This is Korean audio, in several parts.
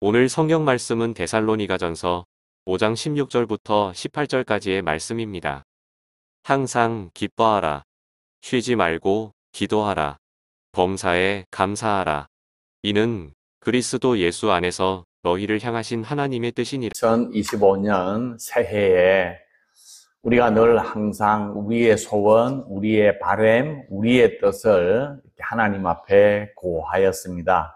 오늘 성경 말씀은 데살로니가전서 5장 16절부터 18절까지의 말씀입니다. 항상 기뻐하라. 쉬지 말고 기도하라. 범사에 감사하라. 이는 그리스도 예수 안에서 너희를 향하신 하나님의 뜻이니라. 2025년 새해에 우리가 늘 항상 우리의 소원, 우리의 바람, 우리의 뜻을 하나님 앞에 고하였습니다.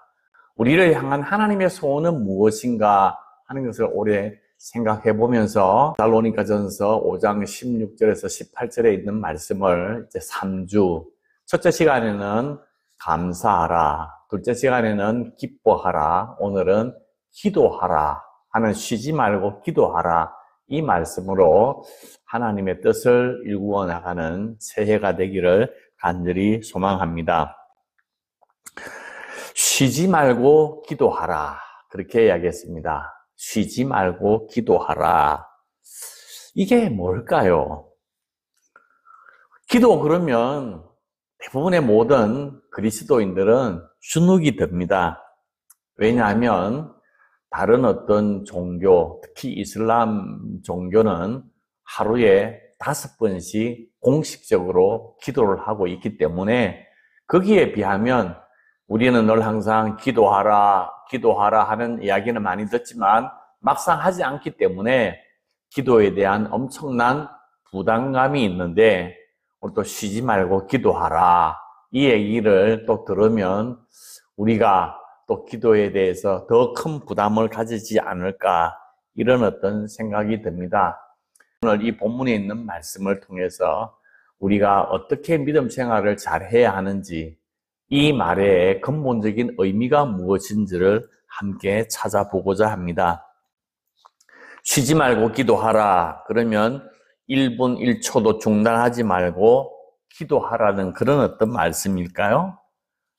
우리를 향한 하나님의 소원은 무엇인가 하는 것을 오래 생각해 보면서 데살로니가전서 5장 16절에서 18절에 있는 말씀을 이제 3주, 첫째 시간에는 감사하라, 둘째 시간에는 기뻐하라, 오늘은 기도하라 하는 쉬지 말고 기도하라 이 말씀으로 하나님의 뜻을 일구어 나가는 새해가 되기를 간절히 소망합니다. 쉬지 말고 기도하라 그렇게 이야기했습니다. 쉬지 말고 기도하라. 이게 뭘까요? 기도 그러면 대부분의 모든 그리스도인들은 주눅이 듭니다. 왜냐하면 다른 어떤 종교, 특히 이슬람 종교는 하루에 5번씩 공식적으로 기도를 하고 있기 때문에 거기에 비하면 우리는 늘 항상 기도하라, 기도하라 하는 이야기는 많이 듣지만 막상 하지 않기 때문에 기도에 대한 엄청난 부담감이 있는데 오늘 또 쉬지 말고 기도하라 이 얘기를 또 들으면 우리가 또 기도에 대해서 더 큰 부담을 가지지 않을까 이런 어떤 생각이 듭니다. 오늘 이 본문에 있는 말씀을 통해서 우리가 어떻게 믿음 생활을 잘 해야 하는지 이 말의 근본적인 의미가 무엇인지를 함께 찾아보고자 합니다. 쉬지 말고 기도하라 그러면 1분 1초도 중단하지 말고 기도하라는 그런 어떤 말씀일까요?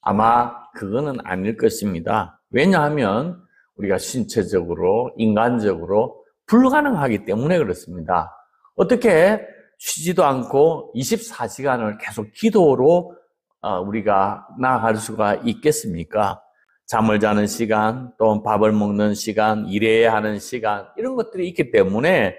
아마 그거는 아닐 것입니다. 왜냐하면 우리가 신체적으로, 인간적으로 불가능하기 때문에 그렇습니다. 어떻게 쉬지도 않고 24시간을 계속 기도로 우리가 나아갈 수가 있겠습니까? 잠을 자는 시간, 또 밥을 먹는 시간, 일해야 하는 시간 이런 것들이 있기 때문에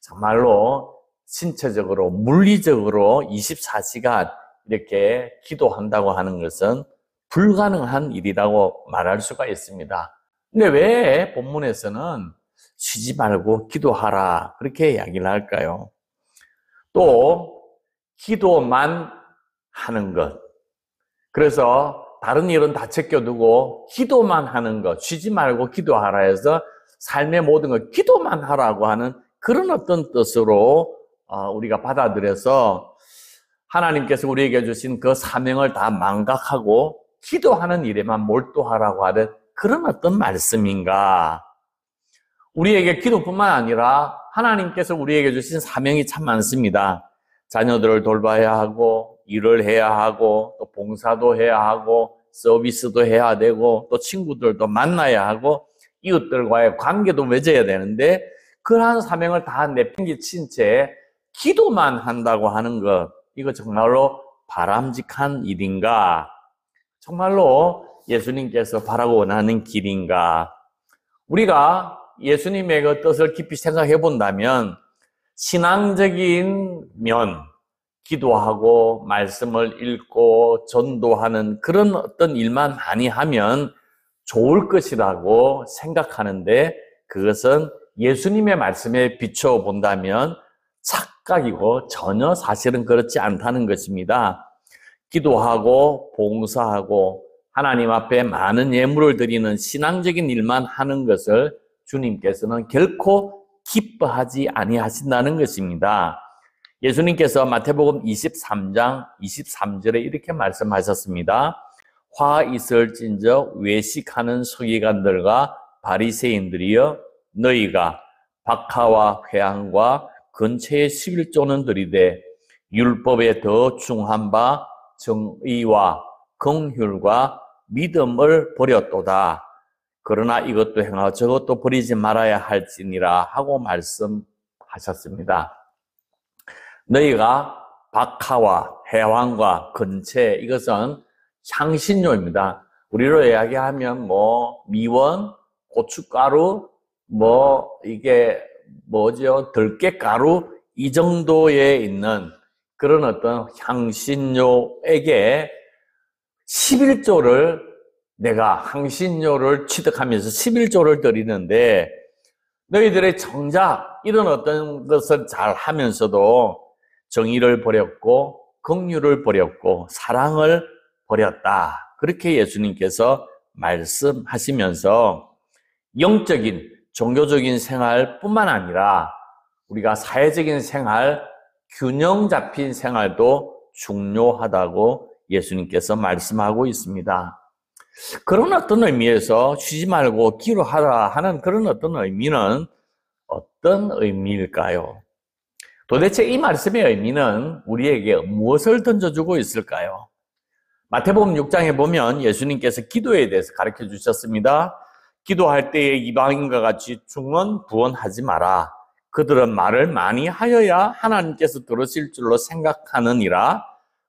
정말로 신체적으로, 물리적으로 24시간 이렇게 기도한다고 하는 것은 불가능한 일이라고 말할 수가 있습니다. 근데 왜 본문에서는 쉬지 말고 기도하라 그렇게 이야기를 할까요? 또 기도만 하는 것, 그래서 다른 일은 다 제껴두고 기도만 하는 것, 쉬지 말고 기도하라 해서 삶의 모든 걸 기도만 하라고 하는 그런 어떤 뜻으로 우리가 받아들여서 하나님께서 우리에게 주신 그 사명을 다 망각하고 기도하는 일에만 몰두하라고 하는 그런 어떤 말씀인가? 우리에게 기도뿐만 아니라 하나님께서 우리에게 주신 사명이 참 많습니다. 자녀들을 돌봐야 하고 일을 해야 하고 또 봉사도 해야 하고 서비스도 해야 되고 또 친구들도 만나야 하고 이웃들과의 관계도 맺어야 되는데 그러한 사명을 다 내팽개친 채 기도만 한다고 하는 것, 이거 정말로 바람직한 일인가? 정말로 예수님께서 바라고 원하는 길인가? 우리가 예수님의 그 뜻을 깊이 생각해 본다면 신앙적인 면, 기도하고 말씀을 읽고 전도하는 그런 어떤 일만 많이 하면 좋을 것이라고 생각하는데 그것은 예수님의 말씀에 비춰 본다면 착각이고 전혀 사실은 그렇지 않다는 것입니다. 기도하고 봉사하고 하나님 앞에 많은 예물을 드리는 신앙적인 일만 하는 것을 주님께서는 결코 기뻐하지 아니하신다는 것입니다. 예수님께서 마태복음 23장 23절에 이렇게 말씀하셨습니다. 화 있을진저 외식하는 서기관들과 바리새인들이여 너희가 박하와 회항과 근처의 11조는 들이되 율법에 더 중한 바 정의와 긍휼과 믿음을 버렸도다. 그러나 이것도 행하고 저것도 버리지 말아야 할지니라 하고 말씀하셨습니다. 너희가 박하와 해왕과 근체, 이것은 향신료입니다. 우리로 이야기하면 미원, 고춧가루, 이게 뭐죠? 들깨가루, 이 정도에 있는 그런 어떤 향신료에게 11조를 내가 향신료를 취득하면서 11조를 드리는데 너희들의 정작 이런 어떤 것을 잘 하면서도 정의를 버렸고 긍휼을 버렸고 사랑을 버렸다. 그렇게 예수님께서 말씀하시면서 영적인 종교적인 생활뿐만 아니라 우리가 사회적인 생활, 균형 잡힌 생활도 중요하다고 예수님께서 말씀하고 있습니다. 그런 어떤 의미에서 쉬지 말고 기도하라 하는 그런 어떤 의미는 어떤 의미일까요? 도대체 이 말씀의 의미는 우리에게 무엇을 던져주고 있을까요? 마태복음 6장에 보면 예수님께서 기도에 대해서 가르쳐 주셨습니다. 기도할 때에 이방인과 같이 중언부언하지 마라. 그들은 말을 많이 하여야 하나님께서 들으실 줄로 생각하느니라.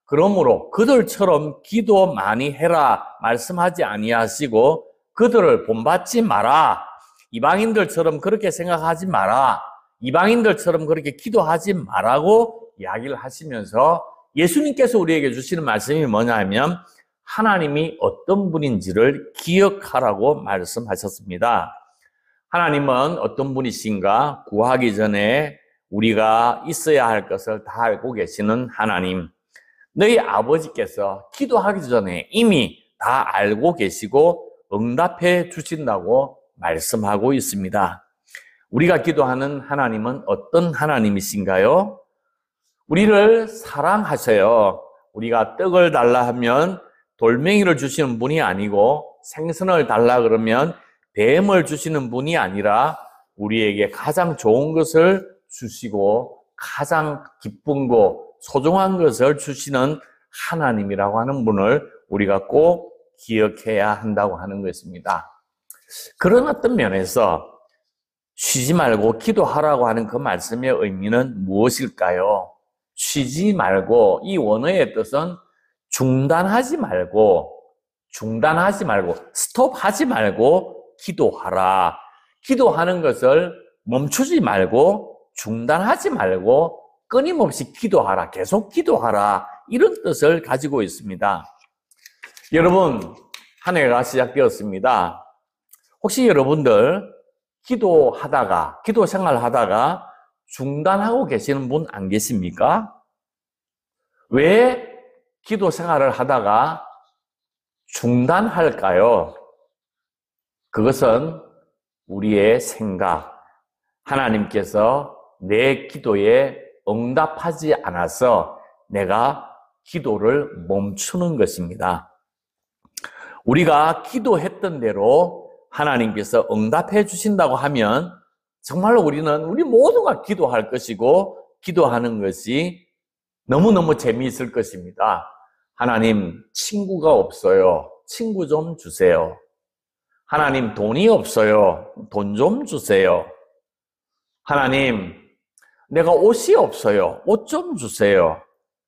그러므로 그들처럼 기도 많이 해라 말씀하지 아니하시고 그들을 본받지 마라. 이방인들처럼 그렇게 생각하지 마라. 이방인들처럼 그렇게 기도하지 마라고 이야기를 하시면서 예수님께서 우리에게 주시는 말씀이 뭐냐면 하나님이 어떤 분인지를 기억하라고 말씀하셨습니다. 하나님은 어떤 분이신가 구하기 전에 우리가 있어야 할 것을 다 알고 계시는 하나님. 너희 아버지께서 기도하기 전에 이미 다 알고 계시고 응답해 주신다고 말씀하고 있습니다. 우리가 기도하는 하나님은 어떤 하나님이신가요? 우리를 사랑하셔요. 우리가 떡을 달라 하면 돌멩이를 주시는 분이 아니고 생선을 달라 그러면 뱀을 주시는 분이 아니라 우리에게 가장 좋은 것을 주시고 가장 기쁜 거 소중한 것을 주시는 하나님이라고 하는 분을 우리가 꼭 기억해야 한다고 하는 것입니다. 그런 어떤 면에서 쉬지 말고 기도하라고 하는 그 말씀의 의미는 무엇일까요? 쉬지 말고, 이 원어의 뜻은 중단하지 말고, 스톱하지 말고 기도하라. 기도하는 것을 멈추지 말고, 중단하지 말고, 끊임없이 기도하라. 계속 기도하라. 이런 뜻을 가지고 있습니다. 여러분, 한 해가 시작되었습니다. 혹시 여러분들 기도하다가, 기도 생활하다가 중단하고 계시는 분 안 계십니까? 왜 기도 생활을 하다가 중단할까요? 그것은 우리의 생각, 하나님께서 내 기도에 응답하지 않아서 내가 기도를 멈추는 것입니다. 우리가 기도했던 대로 하나님께서 응답해 주신다고 하면 정말로 우리 모두가 기도할 것이고 기도하는 것이 너무너무 재미있을 것입니다. 하나님, 친구가 없어요. 친구 좀 주세요. 하나님, 돈이 없어요. 돈 좀 주세요. 하나님, 내가 옷이 없어요. 옷 좀 주세요.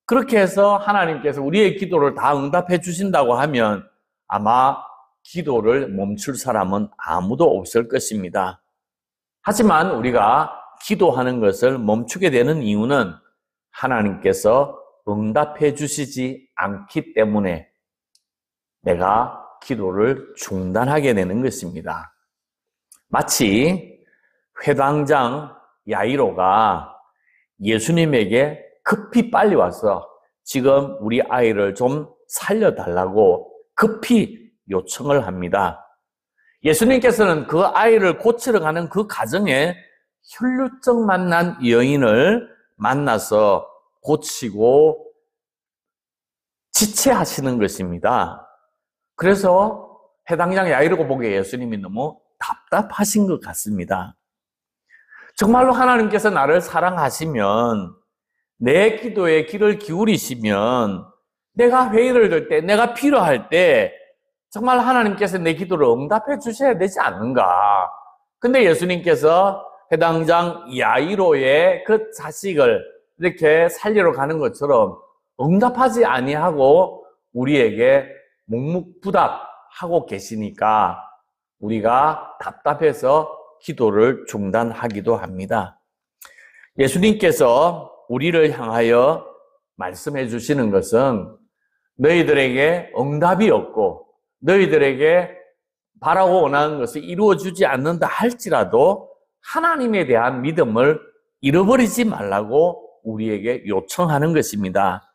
그렇게 해서 하나님께서 우리의 기도를 다 응답해 주신다고 하면 아마 기도를 멈출 사람은 아무도 없을 것입니다. 하지만 우리가 기도하는 것을 멈추게 되는 이유는 하나님께서 응답해 주시지 않기 때문에 내가 기도를 중단하게 되는 것입니다. 마치 회당장 야이로가 예수님에게 급히 빨리 와서 지금 우리 아이를 좀 살려달라고 급히 요청을 합니다. 예수님께서는 그 아이를 고치러 가는 그 가정에 혈루증 만난 여인을 만나서 고치고 지체하시는 것입니다. 그래서 회당장 야이로가 보기에 예수님이 너무 답답하신 것 같습니다. 정말로 하나님께서 나를 사랑하시면 내 기도에 귀를 기울이시면 내가 회의를 들 때, 내가 필요할 때 정말 하나님께서 내 기도를 응답해 주셔야 되지 않는가. 근데 예수님께서 회당장 야이로의 그 자식을 이렇게 살리러 가는 것처럼 응답하지 아니하고 우리에게 묵묵부답하고 계시니까 우리가 답답해서 기도를 중단하기도 합니다. 예수님께서 우리를 향하여 말씀해 주시는 것은 너희들에게 응답이 없고 너희들에게 바라고 원하는 것을 이루어주지 않는다 할지라도 하나님에 대한 믿음을 잃어버리지 말라고 우리에게 요청하는 것입니다.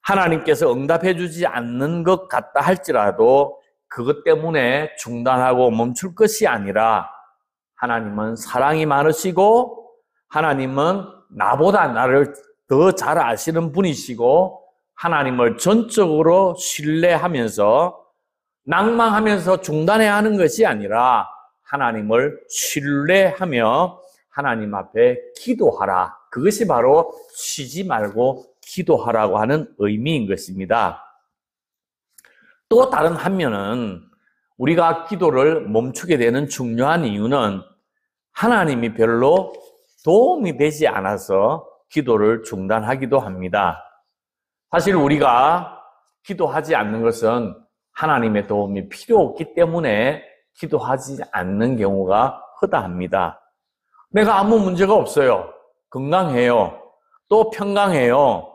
하나님께서 응답해 주지 않는 것 같다 할지라도 그것 때문에 중단하고 멈출 것이 아니라 하나님은 사랑이 많으시고 하나님은 나보다 나를 더 잘 아시는 분이시고 하나님을 전적으로 신뢰하면서 낭망하면서 중단해야 하는 것이 아니라 하나님을 신뢰하며 하나님 앞에 기도하라. 그것이 바로 쉬지 말고 기도하라고 하는 의미인 것입니다. 또 다른 한면은 우리가 기도를 멈추게 되는 중요한 이유는 하나님이 별로 도움이 되지 않아서 기도를 중단하기도 합니다. 사실 우리가 기도하지 않는 것은 하나님의 도움이 필요 없기 때문에 기도하지 않는 경우가 허다합니다. 내가 아무 문제가 없어요. 건강해요. 또 평강해요.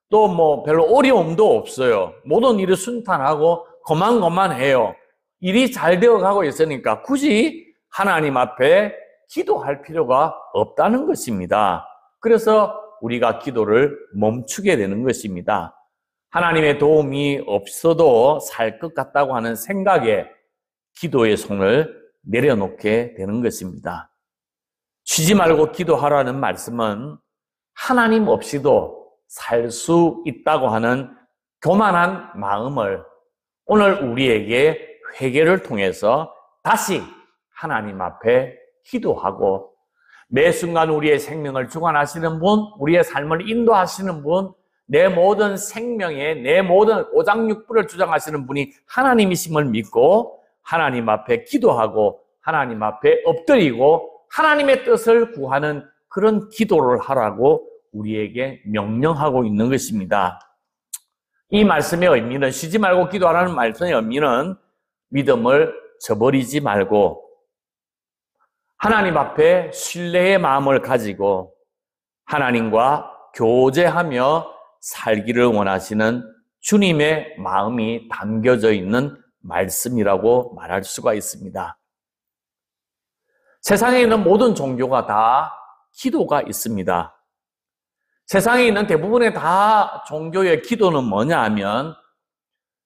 또 별로 어려움도 없어요. 모든 일이 순탄하고 거만거만해요. 일이 잘 되어가고 있으니까 굳이 하나님 앞에 기도할 필요가 없다는 것입니다. 그래서 우리가 기도를 멈추게 되는 것입니다. 하나님의 도움이 없어도 살 것 같다고 하는 생각에 기도의 손을 내려놓게 되는 것입니다. 쉬지 말고 기도하라는 말씀은 하나님 없이도 살 수 있다고 하는 교만한 마음을 오늘 우리에게 회개를 통해서 다시 하나님 앞에 기도하고 매 순간 우리의 생명을 주관하시는 분, 우리의 삶을 인도하시는 분, 내 모든 생명에 내 모든 오장육부를 주장하시는 분이 하나님이심을 믿고 하나님 앞에 기도하고 하나님 앞에 엎드리고 하나님의 뜻을 구하는 그런 기도를 하라고 우리에게 명령하고 있는 것입니다. 이 말씀의 의미는 쉬지 말고 기도하라는 말씀의 의미는 믿음을 저버리지 말고 하나님 앞에 신뢰의 마음을 가지고 하나님과 교제하며 살기를 원하시는 주님의 마음이 담겨져 있는 말씀이라고 말할 수가 있습니다. 세상에 있는 모든 종교가 다 기도가 있습니다. 세상에 있는 대부분의 다 종교의 기도는 뭐냐 하면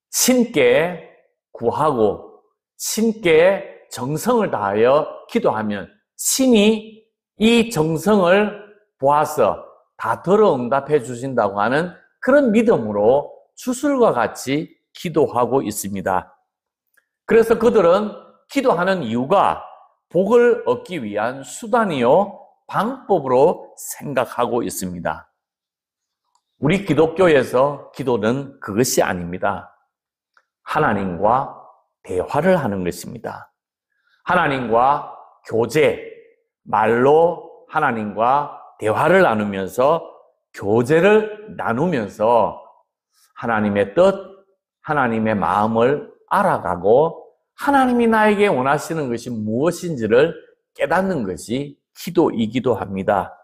신께 구하고 신께 정성을 다하여 기도하면 신이 이 정성을 보아서 다 들어 응답해 주신다고 하는 그런 믿음으로 주술과 같이 기도하고 있습니다. 그래서 그들은 기도하는 이유가 복을 얻기 위한 수단이요 방법으로 생각하고 있습니다. 우리 기독교에서 기도는 그것이 아닙니다. 하나님과 대화를 하는 것입니다. 하나님과 교제, 말로 하나님과 대화를 나누면서 교제를 나누면서 하나님의 뜻, 하나님의 마음을 알아가고 하나님이 나에게 원하시는 것이 무엇인지를 깨닫는 것이 기도이기도 합니다.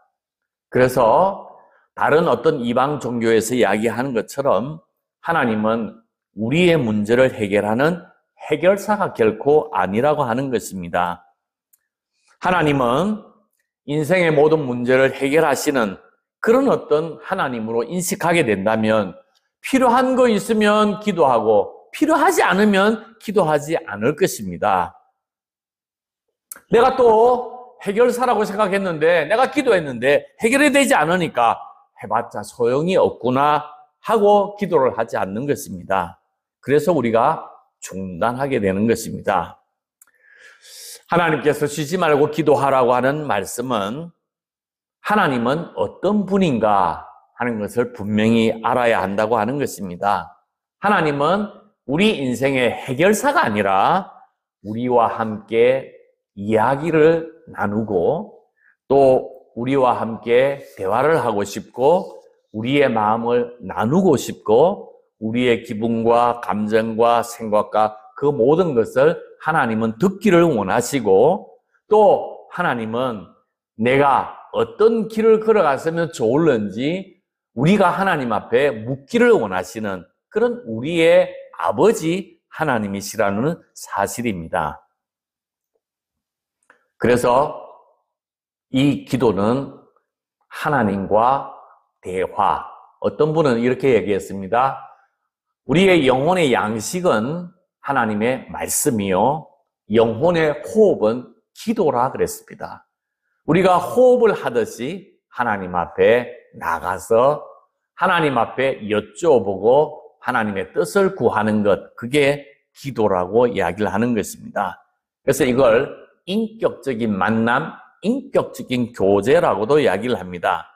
그래서 다른 어떤 이방 종교에서 이야기하는 것처럼 하나님은 우리의 문제를 해결하는 해결사가 결코 아니라고 하는 것입니다. 하나님은 인생의 모든 문제를 해결하시는 그런 어떤 하나님으로 인식하게 된다면 필요한 거 있으면 기도하고 필요하지 않으면 기도하지 않을 것입니다. 내가 또 해결사라고 생각했는데 내가 기도했는데 해결이 되지 않으니까 해봤자 소용이 없구나 하고 기도를 하지 않는 것입니다. 그래서 우리가 중단하게 되는 것입니다. 하나님께서 쉬지 말고 기도하라고 하는 말씀은 하나님은 어떤 분인가 하는 것을 분명히 알아야 한다고 하는 것입니다. 하나님은 우리 인생의 해결사가 아니라 우리와 함께 이야기를 나누고 또 우리와 함께 대화를 하고 싶고 우리의 마음을 나누고 싶고 우리의 기분과 감정과 생각과 그 모든 것을 하나님은 듣기를 원하시고, 또 하나님은 내가 어떤 길을 걸어갔으면 좋을는지 우리가 하나님 앞에 묻기를 원하시는 그런 우리의 아버지 하나님이시라는 사실입니다. 그래서 이 기도는 하나님과 대화. 어떤 분은 이렇게 얘기했습니다. 우리의 영혼의 양식은 하나님의 말씀이요, 영혼의 호흡은 기도라 그랬습니다. 우리가 호흡을 하듯이 하나님 앞에 나가서 하나님 앞에 여쭤보고 하나님의 뜻을 구하는 것, 그게 기도라고 이야기를 하는 것입니다. 그래서 이걸 인격적인 만남, 인격적인 교제라고도 이야기를 합니다.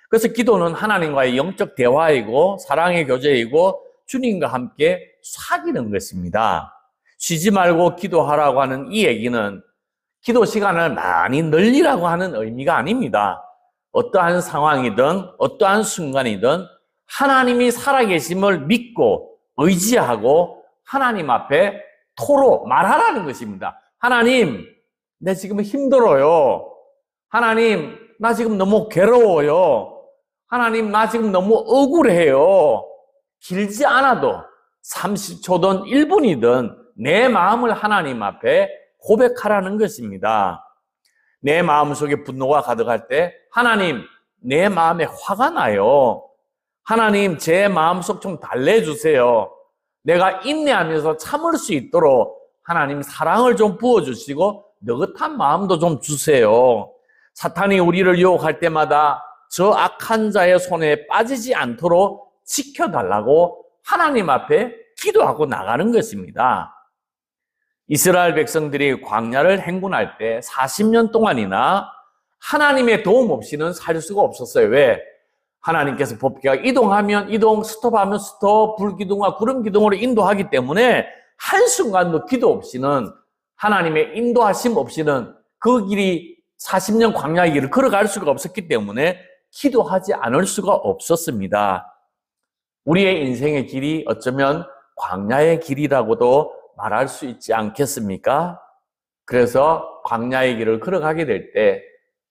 그래서 기도는 하나님과의 영적 대화이고 사랑의 교제이고 주님과 함께 사귀는 것입니다. 쉬지 말고 기도하라고 하는 이 얘기는 기도 시간을 많이 늘리라고 하는 의미가 아닙니다. 어떠한 상황이든 어떠한 순간이든 하나님이 살아계심을 믿고 의지하고 하나님 앞에 토로 말하라는 것입니다. 하나님, 내 지금 힘들어요. 하나님, 나 지금 너무 괴로워요. 하나님, 나 지금 너무 억울해요. 길지 않아도 30초든 1분이든 내 마음을 하나님 앞에 고백하라는 것입니다. 내 마음속에 분노가 가득할 때 하나님, 내 마음에 화가 나요. 하나님, 제 마음속 좀 달래주세요. 내가 인내하면서 참을 수 있도록 하나님 사랑을 좀 부어주시고 느긋한 마음도 좀 주세요. 사탄이 우리를 유혹할 때마다 저 악한 자의 손에 빠지지 않도록 지켜달라고 하나님 앞에 기도하고 나가는 것입니다. 이스라엘 백성들이 광야를 행군할 때 40년 동안이나 하나님의 도움 없이는 살 수가 없었어요. 왜? 하나님께서 법궤가 이동하면 이동, 스톱하면 스톱, 불기둥과 구름기둥으로 인도하기 때문에 한순간도 기도 없이는, 하나님의 인도하심 없이는 그 길이 40년 광야의 길을 걸어갈 수가 없었기 때문에 기도하지 않을 수가 없었습니다. 우리의 인생의 길이 어쩌면 광야의 길이라고도 말할 수 있지 않겠습니까? 그래서 광야의 길을 걸어가게 될 때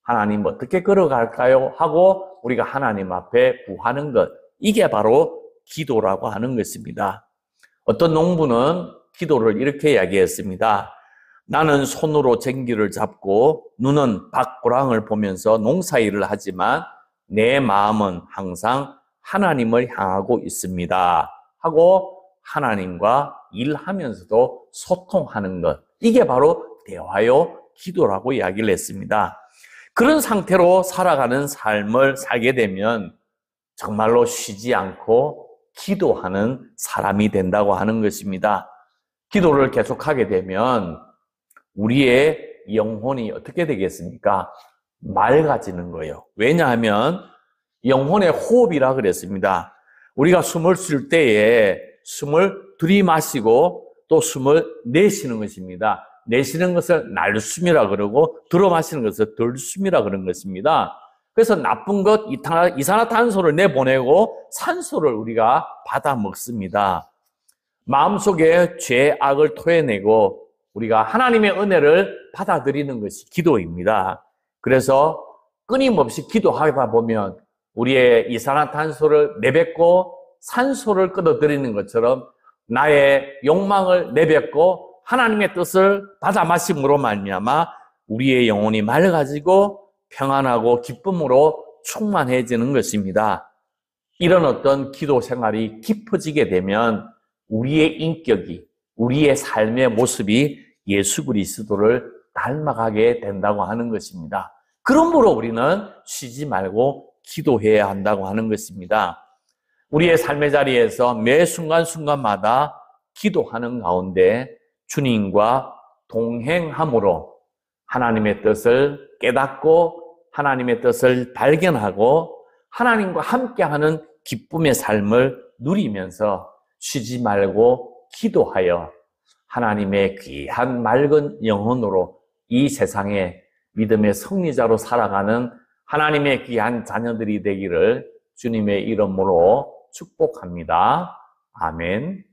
하나님 어떻게 걸어갈까요? 하고 우리가 하나님 앞에 구하는 것, 이게 바로 기도라고 하는 것입니다. 어떤 농부는 기도를 이렇게 이야기했습니다. 나는 손으로 쟁기를 잡고 눈은 밭고랑을 보면서 농사일을 하지만 내 마음은 항상 하나님을 향하고 있습니다. 하고 하나님과 일하면서도 소통하는 것, 이게 바로 대화요 기도라고 이야기를 했습니다. 그런 상태로 살아가는 삶을 살게 되면 정말로 쉬지 않고 기도하는 사람이 된다고 하는 것입니다. 기도를 계속하게 되면 우리의 영혼이 어떻게 되겠습니까? 맑아지는 거예요. 왜냐하면 영혼의 호흡이라 그랬습니다. 우리가 숨을 쉴 때에 숨을 들이마시고 또 숨을 내쉬는 것입니다. 내쉬는 것을 날숨이라 그러고 들어마시는 것을 들숨이라 그런 것입니다. 그래서 나쁜 것, 이산화탄소를 내보내고 산소를 우리가 받아 먹습니다. 마음속에 죄, 악을 토해내고 우리가 하나님의 은혜를 받아들이는 것이 기도입니다. 그래서 끊임없이 기도하다 보면 우리의 이산화탄소를 내뱉고 산소를 끌어들이는 것처럼 나의 욕망을 내뱉고 하나님의 뜻을 받아 마심으로 말미암아 우리의 영혼이 맑아지고 평안하고 기쁨으로 충만해지는 것입니다. 이런 어떤 기도 생활이 깊어지게 되면 우리의 인격이, 우리의 삶의 모습이 예수 그리스도를 닮아가게 된다고 하는 것입니다. 그러므로 우리는 쉬지 말고 기도해야 한다고 하는 것입니다. 우리의 삶의 자리에서 매 순간순간마다 기도하는 가운데 주님과 동행함으로 하나님의 뜻을 깨닫고 하나님의 뜻을 발견하고 하나님과 함께하는 기쁨의 삶을 누리면서 쉬지 말고 기도하여 하나님의 귀한 맑은 영혼으로 이 세상에 믿음의 승리자로 살아가는 하나님의 귀한 자녀들이 되기를 주님의 이름으로 축복합니다. 아멘.